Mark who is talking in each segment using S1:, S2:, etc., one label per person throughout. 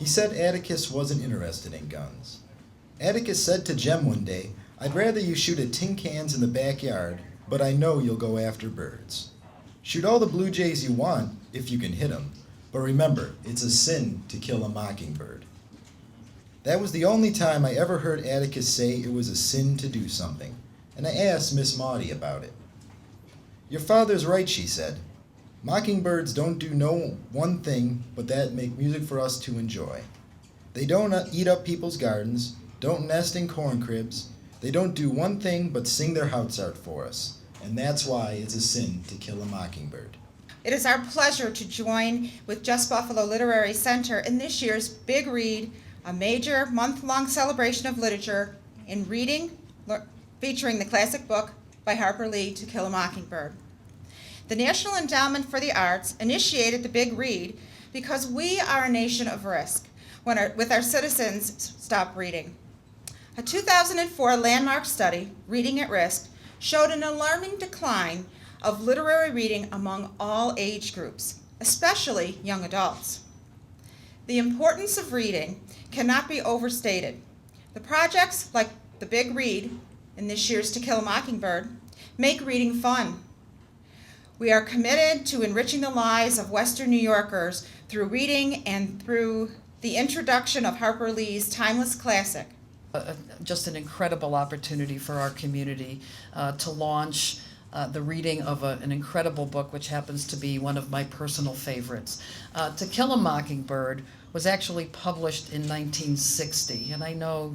S1: He said Atticus wasn't interested in guns. Atticus said to Jem one day, "I'd rather you shoot at tin cans in the backyard, but I know you'll go after birds. Shoot all the blue jays you want, if you can hit 'em, but remember, it's a sin to kill a mockingbird." That was the only time I ever heard Atticus say it was a sin to do something, and I asked Miss Maudie about it. "Your father's right," she said. "Mockingbirds don't do no one thing but that make music for us to enjoy. They don't eat up people's gardens, don't nest in corn cribs, they don't do one thing but sing their hearts out for us, and that's why it's a sin to kill a mockingbird."
S2: It is our pleasure to join with Just Buffalo Literary Center in this year's Big Read, a major month-long celebration of literature in reading, featuring the classic book by Harper Lee, To Kill a Mockingbird. The National Endowment for the Arts initiated the Big Read because we are a nation of risk with our citizens stop reading. A 2004 landmark study, Reading at Risk, showed an alarming decline of literary reading among all age groups, especially young adults. The importance of reading cannot be overstated. The projects like the Big Read in this year's To Kill a Mockingbird make reading fun. We are committed to enriching the lives of Western New Yorkers through reading and through the introduction of Harper Lee's timeless classic.
S3: Just an incredible opportunity for our community to launch the reading of an incredible book, which happens to be one of my personal favorites. To Kill a Mockingbird was actually published in 1960, and I know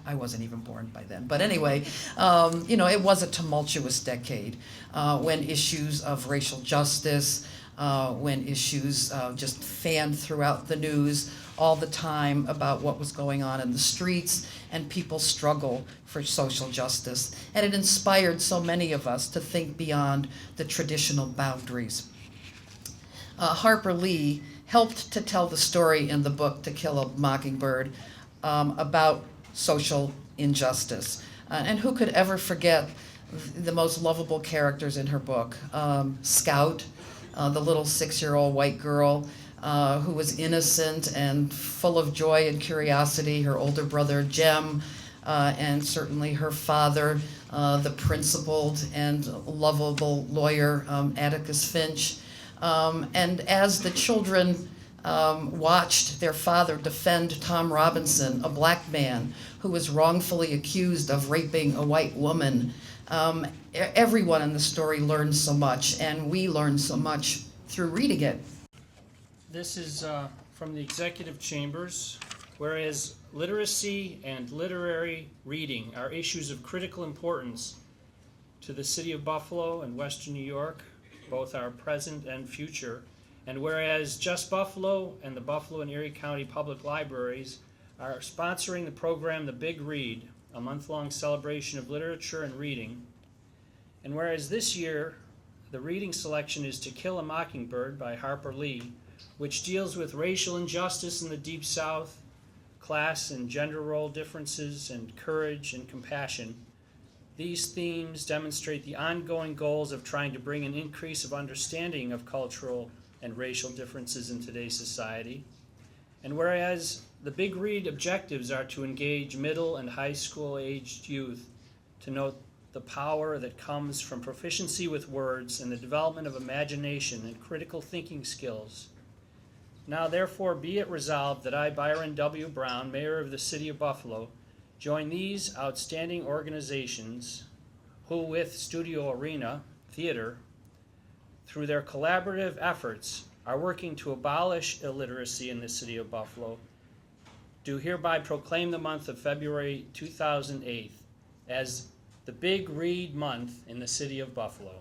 S3: I wasn't even born by then. But anyway, it was a tumultuous decade when issues of racial justice, when issues just fanned throughout the news all the time about what was going on in the streets and people's struggle for social justice. And it inspired so many of us to think beyond the traditional boundaries. Harper Lee helped to tell the story in the book To Kill a Mockingbird about social injustice. And who could ever forget the most lovable characters in her book? Scout, the little 6-year-old white girl who was innocent and full of joy and curiosity, her older brother Jem, and certainly her father, the principled and lovable lawyer Atticus Finch. And as the children watched their father defend Tom Robinson, a black man who was wrongfully accused of raping a white woman, everyone in the story learned so much, and we learned so much through reading it.
S4: This is from the Executive Chambers. Whereas literacy and literary reading are issues of critical importance to the city of Buffalo and Western New York, both our present and future, and whereas Just Buffalo and the Buffalo and Erie County Public Libraries are sponsoring the program The Big Read, a month-long celebration of literature and reading, and whereas this year the reading selection is To Kill a Mockingbird by Harper Lee, which deals with racial injustice in the Deep South, class and gender role differences, and courage and compassion. These themes demonstrate the ongoing goals of trying to bring an increase of understanding of cultural and racial differences in today's society. And whereas the Big Read objectives are to engage middle and high school aged youth to note the power that comes from proficiency with words and the development of imagination and critical thinking skills. Now therefore be it resolved that I, Byron W. Brown, Mayor of the City of Buffalo, join these outstanding organizations who, with Studio Arena Theater, through their collaborative efforts, are working to abolish illiteracy in the City of Buffalo, do hereby proclaim the month of February 2008 as the Big Read Month in the City of Buffalo.